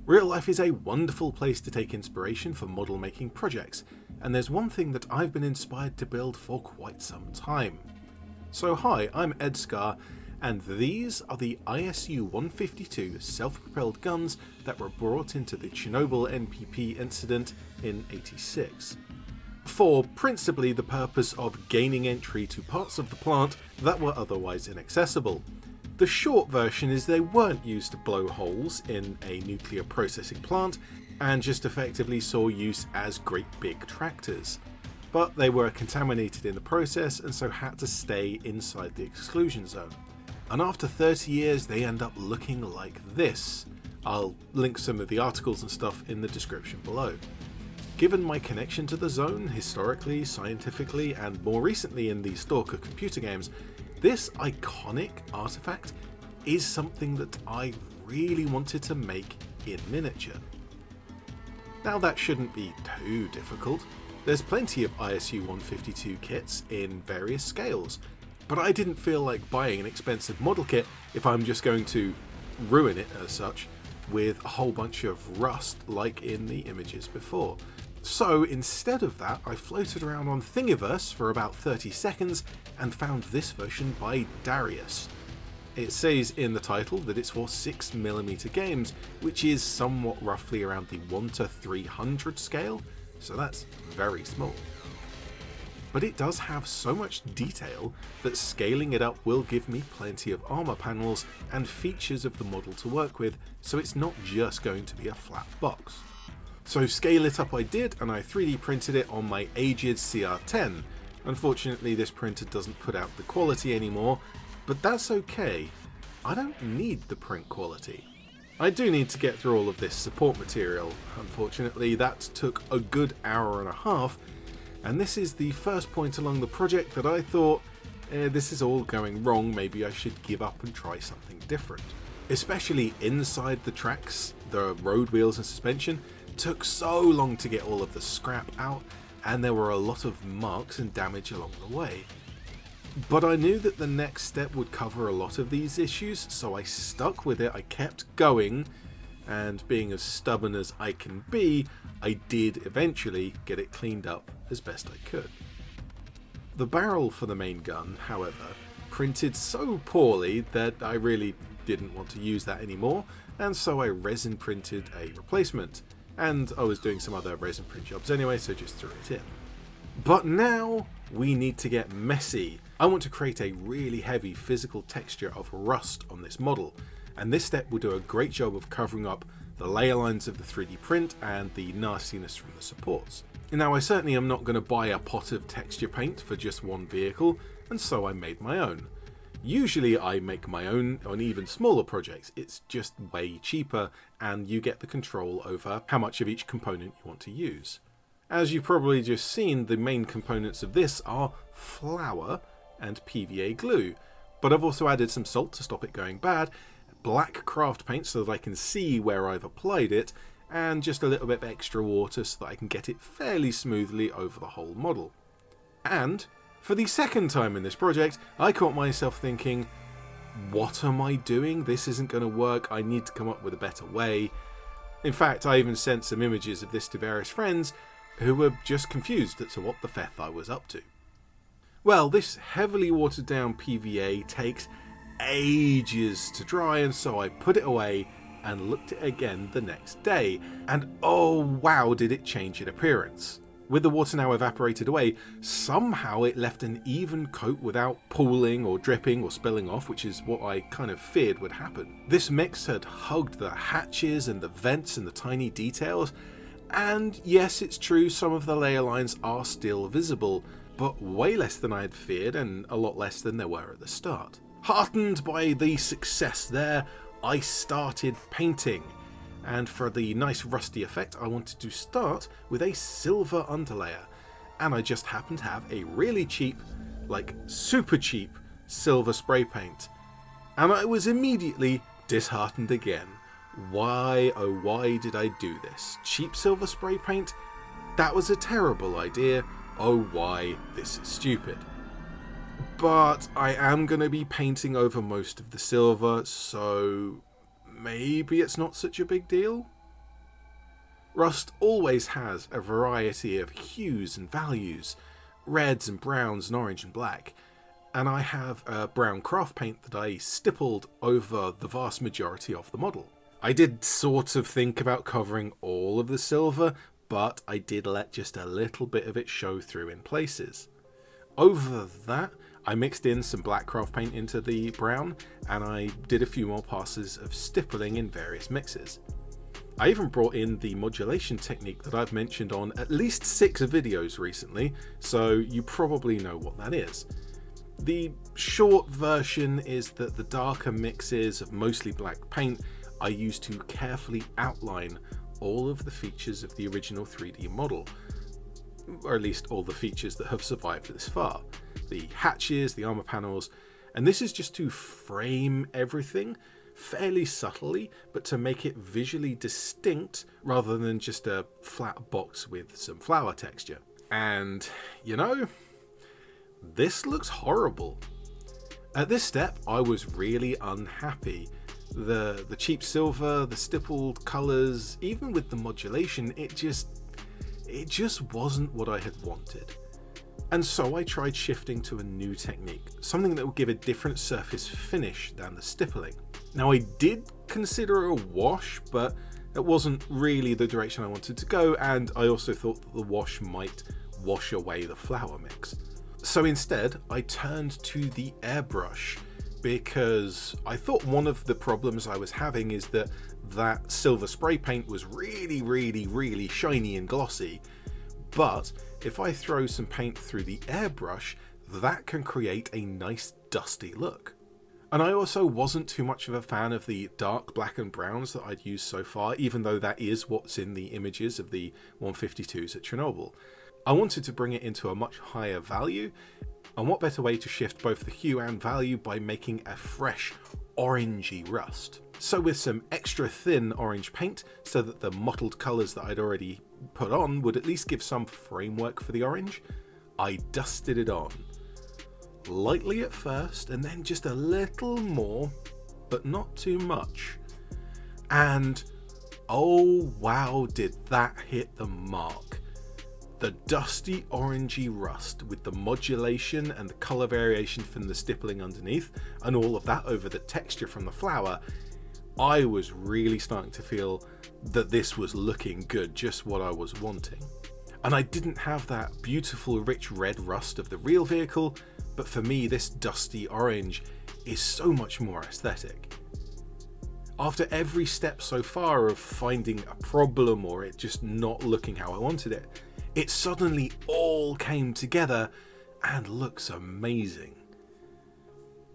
Real life is a wonderful place to take inspiration for model making projects, and there's one thing that I've been inspired to build for quite some time. So hi, I'm ED-SKaR, and these are the ISU-152 self-propelled guns that were brought into the Chernobyl CNPP incident in '86. For principally the purpose of gaining entry to parts of the plant that were otherwise inaccessible. The short version is they weren't used to blow holes in a nuclear processing plant and just effectively saw use as great big tractors. But they were contaminated in the process and so had to stay inside the exclusion zone. And after 30 years they end up looking like this. I'll link some of the articles and stuff in the description below. Given my connection to the zone, historically, scientifically, and more recently in the Stalker computer games, this iconic artifact is something that I really wanted to make in miniature. Now that shouldn't be too difficult. There's plenty of ISU-152 kits in various scales, but I didn't feel like buying an expensive model kit if I'm just going to ruin it as such with a whole bunch of rust like in the images before. So instead of that, I floated around on Thingiverse for about 30 seconds and found this version by Darius. It says in the title that it's for 6mm games, which is somewhat roughly around the 1:300 scale, so that's very small. But it does have so much detail that scaling it up will give me plenty of armor panels and features of the model to work with, so it's not just going to be a flat box. So scale it up I did, and I 3D printed it on my aged CR10. Unfortunately this printer doesn't put out the quality anymore, but that's okay. I don't need the print quality. I do need to get through all of this support material. Unfortunately that took a good hour and a half, and this is the first point along the project that I thought, this is all going wrong, maybe I should give up and try something different. Especially inside the tracks, the road wheels and suspension took so long to get all of the scrap out, and there were a lot of marks and damage along the way. But I knew that the next step would cover a lot of these issues, so I stuck with it, I kept going, and being as stubborn as I can be, I did eventually get it cleaned up as best I could. The barrel for the main gun, however, printed so poorly that I really didn't want to use that anymore, and so I resin printed a replacement. And I was doing some other resin print jobs anyway, so just threw it in. But now we need to get messy. I want to create a really heavy physical texture of rust on this model, and this step will do a great job of covering up the layer lines of the 3D print and the nastiness from the supports. Now I certainly am not going to buy a pot of texture paint for just one vehicle, and so I made my own. Usually I make my own on even smaller projects, it's just way cheaper and you get the control over how much of each component you want to use. As you've probably just seen, the main components of this are flour and PVA glue, but I've also added some salt to stop it going bad, black craft paint so that I can see where I've applied it, and just a little bit of extra water so that I can get it fairly smoothly over the whole model. And for the second time in this project, I caught myself thinking, what am I doing? This isn't going to work, I need to come up with a better way. In fact, I even sent some images of this to various friends who were just confused as to what the feth I was up to. Well, this heavily watered down PVA takes ages to dry, and so I put it away and looked at it again the next day, and oh wow did it change in appearance. With the water now evaporated away, somehow it left an even coat without pooling or dripping or spilling off, which is what I kind of feared would happen. This mix had hugged the hatches and the vents and the tiny details, and yes, it's true, some of the layer lines are still visible, but way less than I had feared and a lot less than there were at the start. Heartened by the success there, I started painting. And for the nice rusty effect, I wanted to start with a silver underlayer, and I just happened to have a really cheap, like super cheap, silver spray paint. And I was immediately disheartened again. Why, oh why did I do this? Cheap silver spray paint? That was a terrible idea. Oh why, this is stupid. But I am going to be painting over most of the silver, so maybe it's not such a big deal? Rust always has a variety of hues and values, reds and browns and orange and black, and I have a brown craft paint that I stippled over the vast majority of the model. I did sort of think about covering all of the silver, but I did let just a little bit of it show through in places. Over that, I mixed in some black craft paint into the brown, and I did a few more passes of stippling in various mixes. I even brought in the modulation technique that I've mentioned on at least 6 videos recently, so you probably know what that is. The short version is that the darker mixes of mostly black paint I used to carefully outline all of the features of the original 3D model, or at least all the features that have survived this far. The hatches, the armor panels, and this is just to frame everything fairly subtly, but to make it visually distinct rather than just a flat box with some flower texture. And, you know, this looks horrible. At this step, I was really unhappy. The cheap silver, the stippled colours, even with the modulation, it just wasn't what I had wanted. And so I tried shifting to a new technique, something that would give a different surface finish than the stippling. Now, I did consider a wash, but it wasn't really the direction I wanted to go, and I also thought that the wash might wash away the flower mix. So instead, I turned to the airbrush, because I thought one of the problems I was having is that silver spray paint was really shiny and glossy, but if I throw some paint through the airbrush, that can create a nice dusty look. And I also wasn't too much of a fan of the dark black and browns that I'd used so far, even though that is what's in the images of the 152s at Chernobyl. I wanted to bring it into a much higher value, and what better way to shift both the hue and value by making a fresh orangey rust. So with some extra thin orange paint, so that the mottled colours that I'd already put on would at least give some framework for the orange, I dusted it on. Lightly at first, and then just a little more, but not too much. And oh wow, did that hit the mark. The dusty orangey rust with the modulation and the colour variation from the stippling underneath, and all of that over the texture from the flower, I was really starting to feel that this was looking good, just what I was wanting. And I didn't have that beautiful rich red rust of the real vehicle, but for me this dusty orange is so much more aesthetic. After every step so far of finding a problem or it just not looking how I wanted it, it suddenly all came together and looks amazing.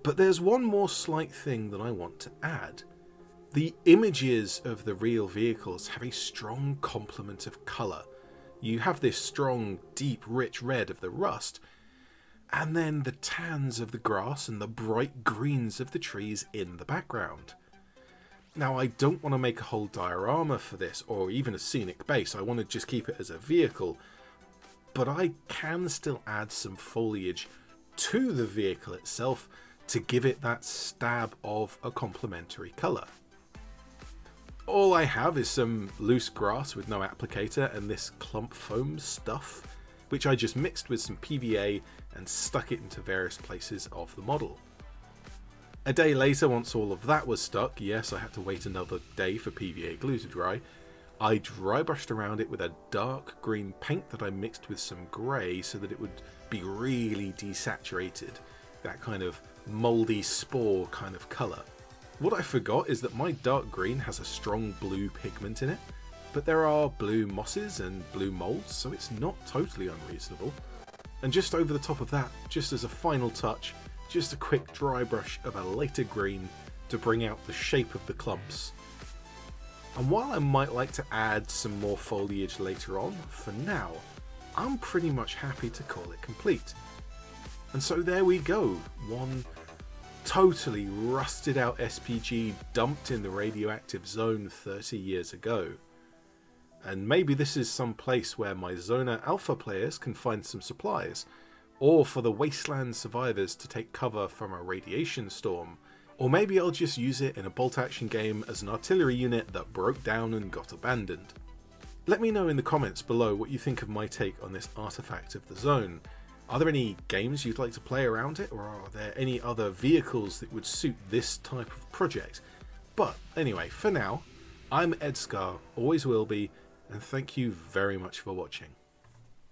But there's one more slight thing that I want to add. The images of the real vehicles have a strong complement of colour. You have this strong, deep, rich red of the rust, and then the tans of the grass and the bright greens of the trees in the background. Now, I don't want to make a whole diorama for this, or even a scenic base. I want to just keep it as a vehicle, but I can still add some foliage to the vehicle itself to give it that stab of a complementary colour. All I have is some loose grass with no applicator and this clump foam stuff, which I just mixed with some PVA and stuck it into various places of the model. A day later, once all of that was stuck, yes, I had to wait another day for PVA glue to dry, I dry brushed around it with a dark green paint that I mixed with some grey so that it would be really desaturated, that kind of mouldy spore kind of colour. What I forgot is that my dark green has a strong blue pigment in it, but there are blue mosses and blue moulds, so it's not totally unreasonable. And just over the top of that, just as a final touch, just a quick dry brush of a lighter green to bring out the shape of the clumps. And while I might like to add some more foliage later on, for now, I'm pretty much happy to call it complete. And so there we go, one totally rusted out SPG dumped in the radioactive zone 30 years ago. And maybe this is some place where my Zona Alpha players can find some supplies, or for the wasteland survivors to take cover from a radiation storm, or maybe I'll just use it in a bolt action game as an artillery unit that broke down and got abandoned. Let me know in the comments below what you think of my take on this artifact of the zone. Are there any games you'd like to play around it, or are there any other vehicles that would suit this type of project? But anyway, for now, I'm ED-SKaR, always will be, and thank you very much for watching.